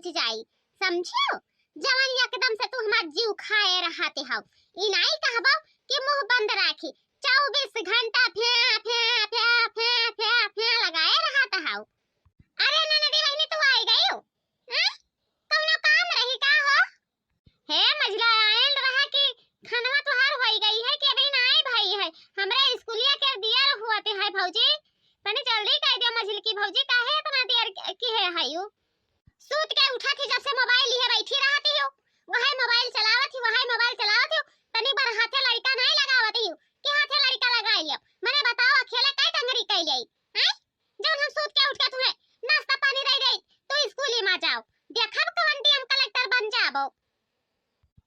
बैठ जाई, समझियो। जवन एकदम से तू हमार जीव खाए रहते हो, ई नहीं कहबो कि मुंह बंद राखी 24 घंटा फ्या फ्या फ्या फ्या फ्या फ्या लगाए रहता हो। अरे ननदी बहनी तू आई गई हो, हैं? कौनो काम रही का हो? हे मझला आयल रहा कि खानवा तुहार होई गई है कि अभी ना आई भाई है। हमरे स्कूलिया के दिया हुआते है भौजी, तने जल्दी कह दियो मझली की भौजी काहे इतना देर की है हायू। सूत के उठा थी जब से मोबाइल लिए बैठी रहती हो, वही मोबाइल चलावत हो। तनी बार हाथे लड़का नहीं लगावती हो कि हाथे लड़का लगा लियो। मने बताओ अकेले काय टंगरी कई लई हैं? जब हम सूत के उठ के तुम्हें नाश्ता पानी दे दे तो स्कूल में जाओ, देखब कवन डीएम कलेक्टर बन जाबो।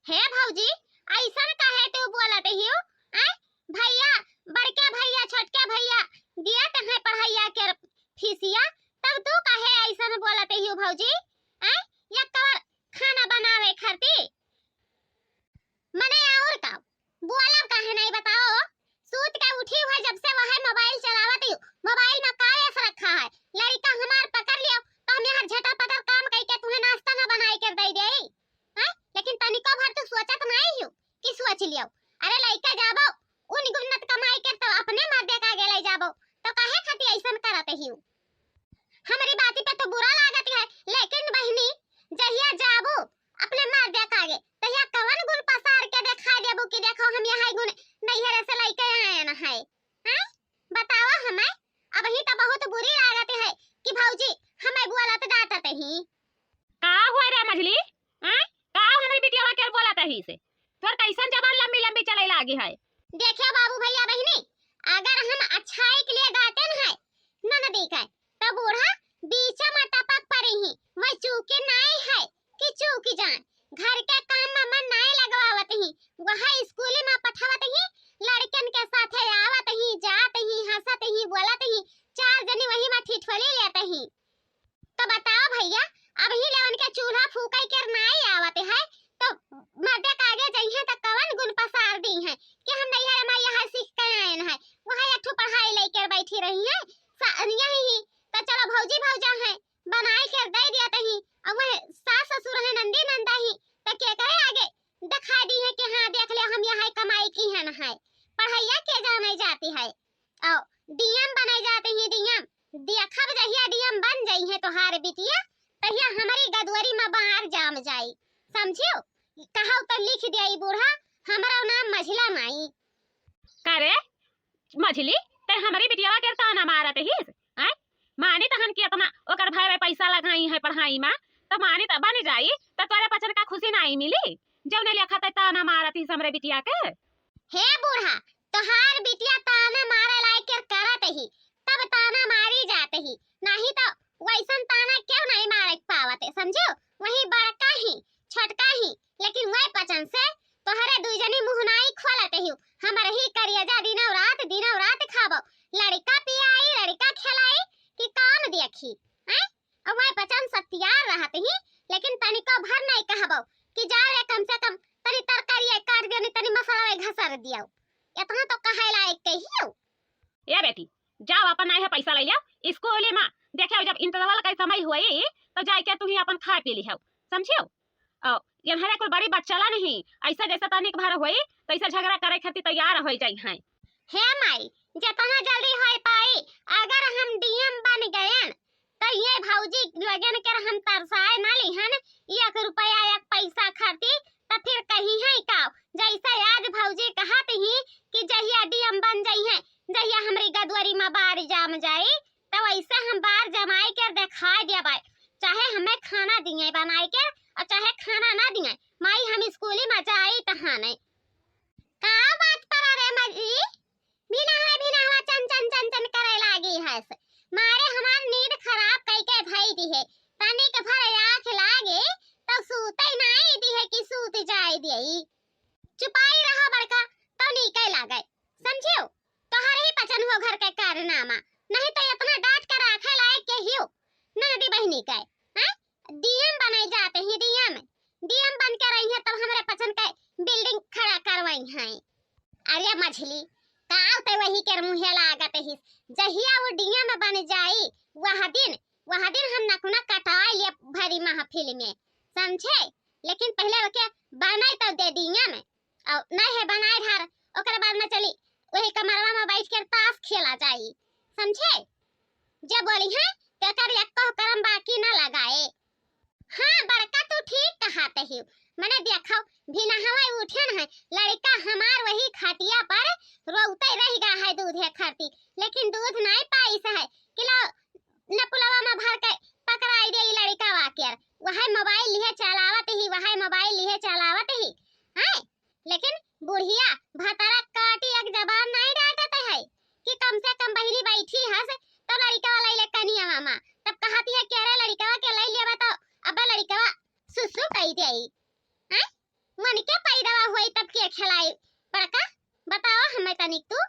हे भौजी ऐसन काहे तू बोलत हियो? हैं? भैया, बड़के भैया, छोटके भैया दिया तहे पढ़ाइया के फीसिया, तब तू काहे ऐसन बोलत हियो भौजी? हैं? या कवर खाना बनावे खातिर मने और का बोलब काहे नहीं बताओ। सूत के उठी हुआ जब से वह मोबाइल चलावत हूँ, मोबाइल में का ऐसा रखा है लड़का हमार पकड़ लियो तो हम यहाँ झटा-पटा काम करके तुम्हें नाश्ता ना बनाई कर दे देई हैं। लेकिन तनिको भर तो सोचत नहीं हूँ कि सोच लियो। अरे लड़का जाबो उन गुन्नत कमाई कर तो अपने मर्दे का गेले जाबो तो काहे खाती ऐसन करत हियो। हमारी बाती पे तो बुरा लागत है, लेकिन बहनी जहिया जाबो अपने मर्दे का आगे तहिया कवन गुण पसार के दिखा देबो कि देखो हम यहाँ गुण नैहर से लेके आए ना है। हैं? बताओ हमें अब ही तो बहुत बुरी लागत है कि भौजी हमें बोलत डांटत ही। का हुआ रे मझली? हैं? का हमारी बिटिया के बोलत ही से? तोर कैसन जबान लंबी लंबी चले लागी है? देखियो बाबू भैया बहनी, अगर हम अच्छाई के लिए गाते हैं ननदी का तो बूढ़ा बीच में टपक पड़ी ही, वह चूकी नहीं है कि चूकी जान। घर के काम में मन नहीं लगवावत ही, वह स्कूल में पठावत ही, लड़कन के साथे आवत ही, जात ही, हंसत ही, बोलत ही, चार जनी वही में ठिठोली लेते ही। तो बताओ भैया अब ही लेवन के चूल्हा फूकाई कर नहीं आवत है तो मर्दे का आगे जइहे तो कवन गुण पसार दी है कि हम नैहर में यहाँ सीख कर आए हैं, वह अठू पढ़ाई लेकर बैठी रही है यही तो चलो भौजी भौजा है बनाई कर दे दिया तही। अब वह सास ससुर है नंदी नंदा ही तो क्या करे आगे दिखा दी है कि हाँ देख ले हम यहाँ कमाई की है ना है, पढ़ाइया के जाने जाती है और डीएम बने जाते हैं। डीएम देखब जहिया डीएम बन जाई है तो हार बिटिया तहिया हमारी गदवरी में बाहर जाम जाई, समझियो। कहां तो लिख दिया बूढ़ा हमारा नाम मझला माई। करे मझली ते हमारी बिटिया के ताना मारत ही हैं? मानी तहन की अपना ओकर भाई में पैसा लगाई है पढ़ाई में तो मानी त बन जाई तो तोरे पछन का खुशी नहीं मिली जब ने लिखा त ताना मारत ही हमरे बिटिया के। हे बूढ़ा तोहार बिटिया ताना मारे लायक के करत ही तब ताना मारी जाते ही, नहीं तो वैसन ताना क्यों नहीं मारे पावत, समझो। वही बड़का ही छोटका ही लेकिन वह पचन से तोहरे दुई जनी मुंह नहीं खोलत ही, हमर ही करियजा दिनों रात खाबो, लड़का पियाई लड़का खिलाई कि काम देखी हैं। और वह पचन सत्यार रहत ही लेकिन तनिको भर नहीं कहबो कि जाओ रे कम से कम तनी तरकारी काट देनी तनी मसाला घसर दियो, इतना तो कहे लायक कहियो। ए बेटी जाओ अपन आए है पैसा ले लियो स्कूल में देखियो जब इंटरवल का समय हुई तो जाए के तू ही अपन खा पी लियो, समझियो। और यहाँ कोई बड़ी बात चला नहीं ऐसा जैसा तनिक भर हुई तो ऐसा झगड़ा करे खातिर तैयार हो जाई हैं। हे माई जितना जल्दी हो पाई अगर हम डीएम बन गए तो ये भौजी लगन कर हम तरसाए ना लिहन 1 रुपया 1 पैसा खाती तो फिर कहीं है का जैसा आज भौजी कहत ही कि जहिया डीएम बन जाई है जहिया हमरी गदवरी में बार जाम जाई तो वैसे हम बार जमाई कर दिखा देबे, चाहे हमें खाना दिए बनाई के और चाहे खाना ना दिए माई हम स्कूल में जाई तहां नहीं। का बात पर रे मजी बिना हुआ चन करे लागी है से मारे हमार नींद खराब कई के भई दी है, तनी के भर आंख लागे तो सूते नहीं दी है कि सूत जाए दी। चुपाई रहो बड़का तो नी के लागे, समझियो। तोहर ही पचन हो घर के कारनामा, नहीं तो इतना डांट कर रखे लायक के हियो नदी बहनी के हैं। डीएम बने जाते ही डीएम बन के रही है तब हमरे पचन के बिल्डिंग खड़ा करवाई हैं। अरे मछली काव ते वही के मुंहे लागत ही जहिया वो डीएम बन जाई वह दिन वहाँ दिन हम नकुना कटाई लिया भरी महफिल में, समझे। लेकिन पहले ओके बनाई तब दे दिया में, और नहीं है बनाए धार ओकरे बाद में चली वही कमरवा में बैठ कर ताश खेला जाई, समझे। जब बोली है तो कर एको करम बाकी ना लगाए। हाँ बड़का तू ठीक कहते ही, मैंने देखो बिना हवाई उठे न है लड़का हमार वही खटिया पर रोते रह गया है दूध है खरती, लेकिन दूध नहीं पाई से है किलो नपुलवा में भर के पकड़ाई दे लड़का वाकर वह मोबाइल लिए चलावत ही, वह मोबाइल लिए चलावत ही है। लेकिन बुढ़िया भतरा काटी एक जबान नहीं डांटत है कि कम से कम बहिनी बैठी हस तो लड़का वाला ले कनिया मामा, तब कहती है कि अरे लड़का के ले लेवा तो अब लड़का सुसु कही दे हैं, मन के पैदा हुई तब के खिलाई बड़का बताओ हमें तनिक तू।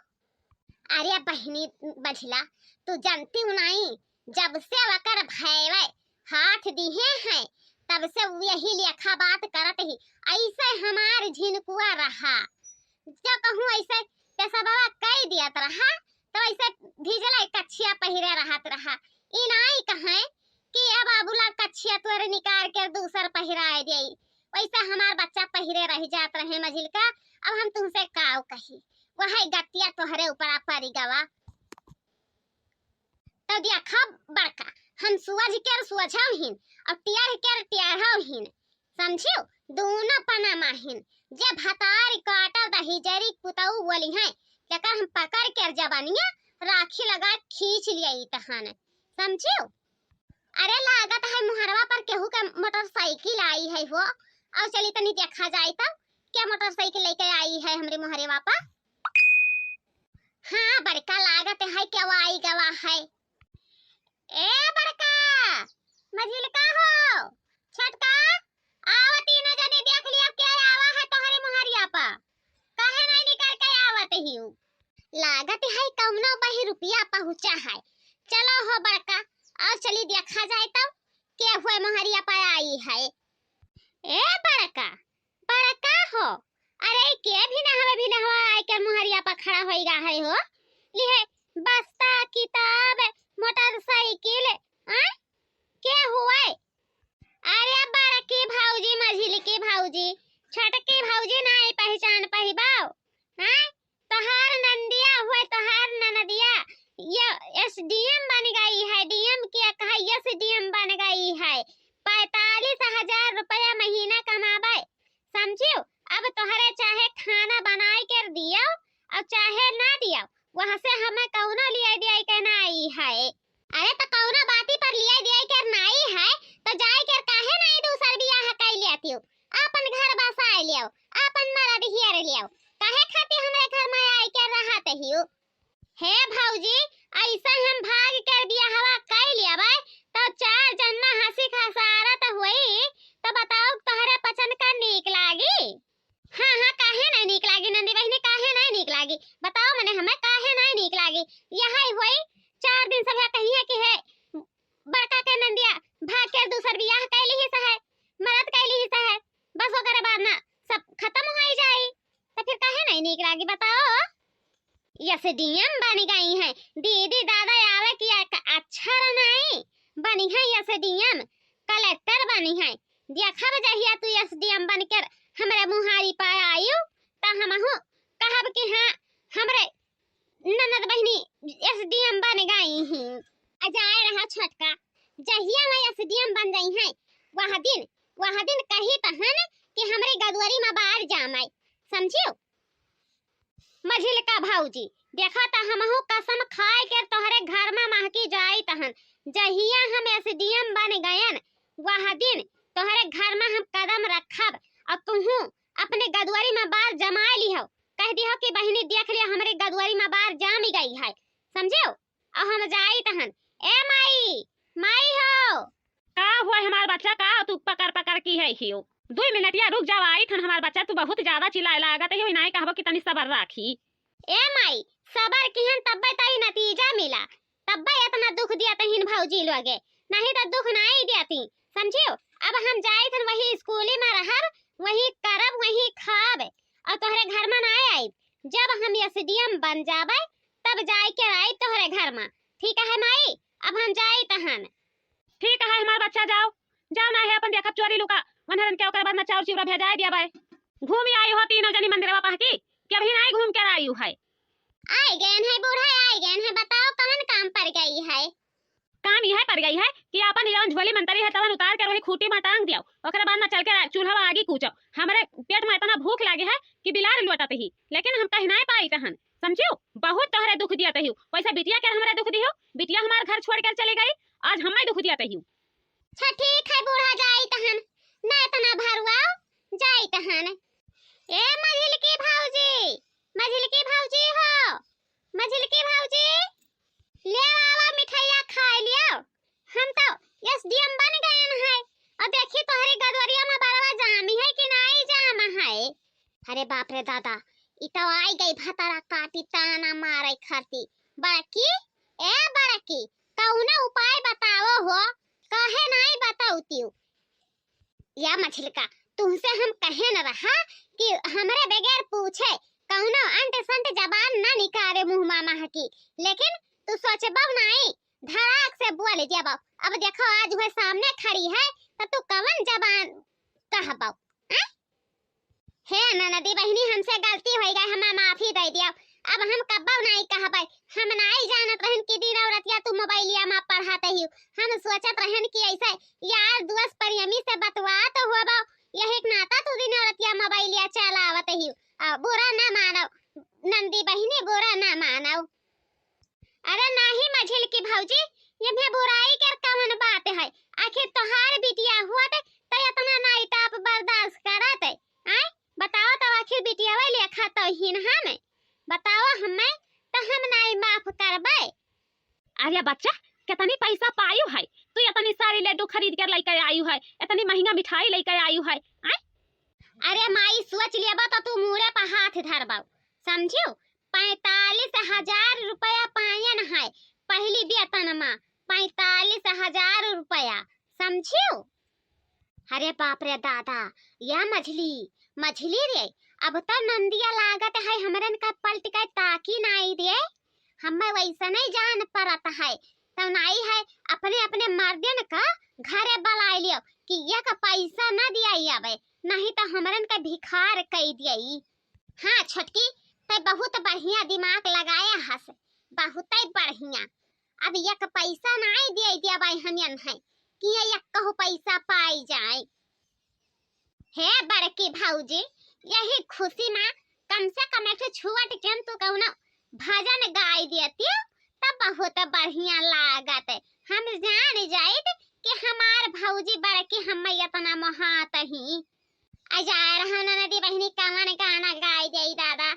अरे बहिनी बझला तू जानती हूं नहीं, जब से वकर भैवे हाथ दिए हैं तब से यही लेखा बात करत ही, ऐसे हमार झिनकुआ रहा, जो कहूं ऐसे पैसा बाबा कह दियत रहा तो ऐसे भिजला कच्छिया पहिरे रहत रहा। ई नहीं कहे कि अब बाबूला कच्छिया तोरे निकाल के दूसर पहिराए दे, वैसे हमार बच्चा पहिरे रह जात रहे मझिल का। अब हम तुमसे काव कही वह गतिया तोहरे ऊपर परी गवा तो देखा बड़का हम सूरज के सूझावहीन और टियर के टियरहीन, समझियो दोनों पनामाहीन। जे भतार काटा दही जरी कुताऊ बोली है लेकर हम पकड़ कर जबानिया राखी लगा खींच लिया तहन, समझियो। अरे लागत है मुहरवा पर केहू के मोटरसाइकिल आई है वो, और चली तनी देखा जाए तब क्या मोटरसाइकिल लेके आई है हमरे मुहरवा पर। हाँ बड़का लागत है क्या वो आई गवा है। ए बड़का मझिल का हो छटका आवती न जदी देख लिया क्या आवा है तोहरे मुहरिया पर, काहे नहीं निकल के आवत ही लागत है कौनो बही रुपया पहुंचा है। चलो हो बड़का और चली देखा जाए तब क्या हुआ मुहरिया पर आई है। ए बड़का बड़का हो, अरे के भी ना आए के मुहरिया पर खड़ा होइगा है हो, लिहे बस्ता किताब मोटरसाइकिल क्या हुआ। अरे बड़की भाऊजी मझिल की भाऊजी छोटकी भाऊजी नहीं पहचान पाई बाऊ हैं, तोहार नंदिया हुए तोहार ननदिया ये एसडीएम बन गई है, डीएम क्या कहा एसडीएम बन गई है, 45,000 रुपया महीना कमाबे, समझियो। अब तोहरे चाहे खाना बनाई कर दियो और चाहे ना दियो वहां से हमें कौनो लिया दिया कहना आई है। अरे तो कौनो बाती पर लिया दिया कर नहीं है तो जाए कर काहे नहीं दूसर बियाह कर लेती हो, अपन घर बसाए लियो, अपन मर्द हियर लियो, काहे खाती हमरे घर में आई कर रहत हियो। हे भौजी ऐसा हम भाग कर बियाहवा कर लियाबे तो 4 जन्म हंसी खसारत हुई, तो बताओ तोहरे पसंद का नीक लागी। हाँ हाँ काहे नहीं नीक लागी नंदी बहनी, काहे नहीं नीक लागी बताओ मने हमें काहे नहीं नीक लागी। यही हुई 4 दिन सब कहिए कि है बड़का के नंदिया भाग कर दूसर बियाह कर ली है, मरद कर ली है, बस ओकरे बाद ना सब खत्म हो जाई, तो फिर काहे नहीं नीक लागी बताओ। एसडीएम बन गई है दीदी दादा आवे कि अच्छा नहीं बनी है, एसडीएम कलेक्टर बनी है। देखब जहिया तू एसडीएम बनकर हमरे मुहारी पर आयु त हमहु कहब कि हां हमरे ननद बहनी एसडीएम बन गई हैं। अजाए रहा छोटका जहिया मैं एसडीएम बन गई है वह दिन कही तहन कि हमरे गदवरी में बाहर जामई, समझियो। मझिल का भाऊजी देखा त हमहु कसम खाए के तोहरे घर में महकी जाई तहन जहिया हम एसडीएम बन गयन वह दिन तोहरे घर में हम कदम रखब और तुहू अपने गदवरी में बार जमा लिहो, कह दियो कि बहनी देख लिया हमरे गदवरी में बार जाम गई है, समझियो। और हम जाई तहन ए माई हो का हुआ हमार बच्चा का तू पकड़ की है हियो 2 मिनट या रुक जाओ आई थन हमार बच्चा तू बहुत ज्यादा चिल्लाए लागत है, नहीं कहबो कि तनी सबर राखी। ए माई सबर किहन तब्बे तई नतीजा मिला, तब्बे इतना दुख दिया तहिन भौजी लोगे, नहीं तो दुख नहीं देती, समझियो। अब हम जाई थन वही स्कूली में रहब, वही करब, वही खाब और तोहरे घर में ना आई। जब हम एसडीएम बन जाबे तब जाई के आई तोहरे घर में, ठीक है माई। अब हम जाई तहन ठीक है हमार बच्चा जाओ जाओ ना है अपन देखब चोरी लुका वनहरन के ओकर बाद में चाउर चिवड़ा भेजाए दिया बाय घूम आई हो तीनों जनी मंदिरवा पहकी कि अभी नहीं घूम कर आई है आई गए हैं बूढ़ा आई गए हैं बताओ कौन काम पर गई है काम यह पर गई है कि अपन जवन झोली मंतरी है तवन उतार कर वही खूटी में टांग दियो ओकरा बाद में चल के चूल्हा आगे कूचो हमरे पेट में इतना भूख लागे है कि बिलार लौटत ही लेकिन हम कहीं नहीं पाई तहन समझियो बहुत तोहरे दुख दिया तहियो वैसा बिटिया के हमरे दुख दियो बिटिया हमार घर छोड़ कर चली गई आज हमें दुख दिया तहियो अच्छा ठीक है बूढ़ा जाई तहन ना इतना भरुआओ जाई तहन ए मझिल की भाऊजी हो मझिल की भाऊजी ले आवा मिठाइया खा लियो हम तो एसडीएम बन गए हैं और देखी तोहरी गदवरिया में बड़वा जामी है कि नहीं जाम है अरे बाप रे दादा ई तो आई गई भतारा काटी ताना मारे खरती बड़की ए बड़की कौनो उपाय बताओ हो कहे नहीं बताऊती या मछलिका तुमसे हम कहे न रहा कि हमरे बगैर पूछे कौनो अंट संट जबान न निकाले मुंह मामा की लेकिन तू सोचे बब नहीं धड़ाक से बोल दिया बब अब देखो आज वह सामने खड़ी है तो तू कवन जबान कहबो हे ननदी बहनी हमसे गलती हो गई हमें माफी दे दिया अब हम कब्बो नहीं कहबै हम नहीं जानत रहन कि दिन औरतिया तू मोबाइलिया में पढ़ाते ही हम सोचत रहन कि ऐसे यार दोस्त परियमी से बतवात होबो यही एक नाता तू दिन औरतिया मोबाइलिया चलावत ही बुरा ना मानो नंदी बहनी बुरा ना मानो अरे नहीं मझिल की भौजी ये में बुराई कर कौन बात है आखिर तोहार बिटिया हुआ तो इतना नहीं ताप बर्दाश्त करत है बताओ तो आखिर बिटिया वाली खाता ही ना हमें बताओ हमें तो हम नहीं माफ करबे अरे बच्चा कितनी पैसा पायु है तू इतनी सारी लड्डू खरीद कर लेकर आयु है इतनी महंगा मिठाई लेकर आयु है अरे माई सोच लिया तो तू मुरे पर हाथ धरबो समझियो 45,000 रुपया पायन है पहली वेतन में 45,000 रुपया समझियो अरे बाप रे दादा या मछली रे अब तो नंदिया लागत है हमरन का पलट के ताकी नहीं दे हमें वैसा नहीं जान परत है तो नहीं है अपने अपने मर्दन का घरे बुला लियो कि ये का पैसा न दिया आवे नहीं तो हमरन का भिखार कई दियई हाँ छोटकी ते बहुत बढ़िया दिमाग लगाया हस बहुत बढ़िया अब ये का पैसा नहीं दिया भाई हनियन है कि ये कहू पैसा पाई जाए हे बड़की भाऊजी यही खुशी में कम से कम एक छुआट जन तो कहू ना भजन गाय देती तब बहुत बढ़िया लागत हम जान जाइत कि हमार भौजी बड़की हम इतना महात ही जा रहा नदी बहनी कवन गाना गाय दे दादा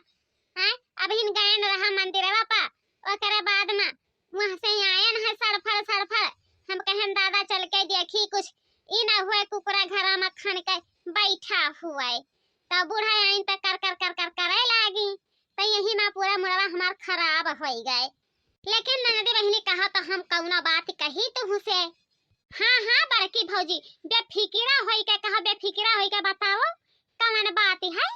हैं अब इन गायन रहा मंदिर बापा ओकरे बाद में वहां से आयन है सड़फड़ हम कहन दादा चल के देखी कुछ ई ना हुए कुकरा घर में खन के बैठा हुआ तब बूढ़ा आइन तक कर करे लागी तो यही में पूरा मुड़वा हमार खराब हो गए लेकिन ननदी बहनी कहा तो हम कौना बात कही तो से हाँ बड़की भौजी बेफिकिरा होई के कहा बेफिकिरा होई के बताओ कौन बात है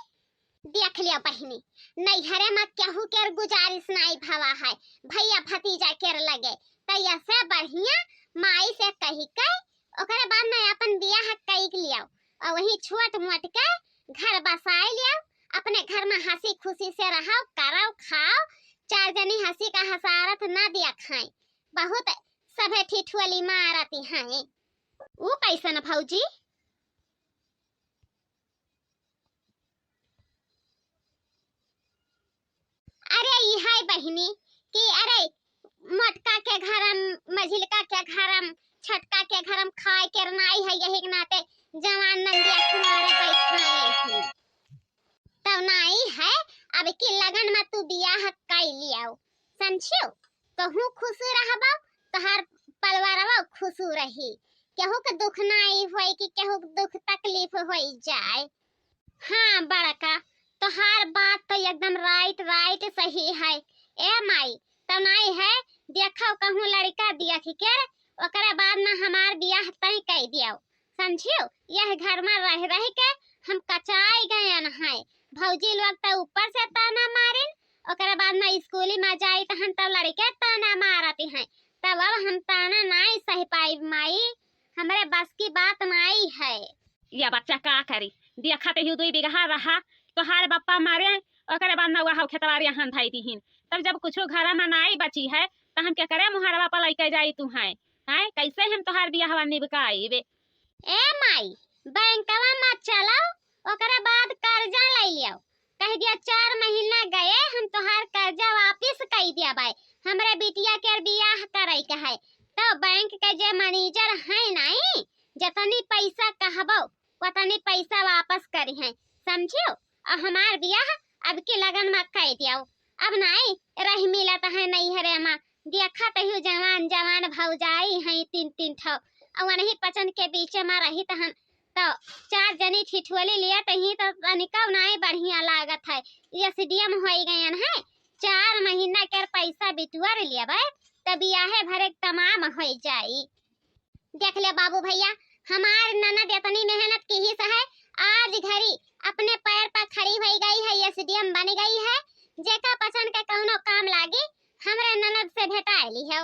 देख लिया बहनी नैहरे में केहू के गुजारिश नहीं भवा है भैया भतीजा के लगे तो ऐसे बढ़िया माई से कही के ओकरे बाद में अपन बियाह कई लियो और वही छोट मोट के घर बसाई लियो अपने घर में हंसी खुशी से रहो करो खाओ चार जनी हंसी का हसारत ना दिया खाए बहुत सभे ठिठुअली मारती हैं वो कैसन भौजी अरे ये है बहनी कि अरे मोटका के घरम मझिलका के घरम छटका के घरम खाए के नाई है यही के नाते जवान नंदिया कुमारे बैठाए हैं तब नहीं है अब की लगन में तू बियाह कई लियो समझियो कहूँ खुश रहबो तोहार परिवारवा खुश रही केहू के दुख नहीं होई कि केहू के दुख तकलीफ होई जाए हाँ बड़का तोहार बात तो एकदम राइट सही है ए माई तो नहीं है देखो कहूँ लड़का दिया के ओकरे बाद में हमार बियाह तय कई दियो समझियो यह घर में रह के हम कचाई गए हैं भौजी लोग तो ऊपर से ताना मारिन ओकरे बाद में स्कूली में जाई तहन तो लड़के ताना मारती हैं तब अब हम ताना नहीं सह पाई माई, हमारे बस की बात नहीं है। या बच्चा का करी, देखते ही 2 बीघा रहा तो हार बप्पा मारे ओकरे बाद नौवा हाउ खेतवारिया हन धाई दीहिन, तब जब कुछो घर में नाई बची है तो हम क्या करे मुहारवा पर लइके जाई तू है कैसे हम तोहार बियाहवा निभकाई बे। ए माई बैंकवा मत चलो, ओकरे बाद कर्जा ले लियो, कह दिया 4 महीना गए हम तोहार कर्जा वापस कर दिया भाई, हमरे बिटिया के बियाह करे के है, तो बैंक के जे मैनेजर है नहीं, जतनी पैसा कहबो उतनी पैसा वापस करी है, समझियो। और हमार बियाह अब के लगन में कर दियो, अब नहीं रह मिलत है नहीं हरे माँ, देखा तहियो जवान जवान भौजाई है 3 ठो, और नहीं पचन के बीच में रही तहन तो 4 जनी ठिठुली लिया तही तो तनिका नहीं बढ़िया लागत है, एसडीएम हो गए है, 4 महीना के पैसा बिटुआर लिया भाई तब बियाहे भरे तमाम हो जाई। देख ले बाबू भैया, हमार ननद इतनी मेहनत की ही है, आज घड़ी अपने पैर पर खड़ी हो गई है, एसडीएम बन गई है, जेका पसंद के कौनो काम लागी हमरे ननद से भेटा ली है।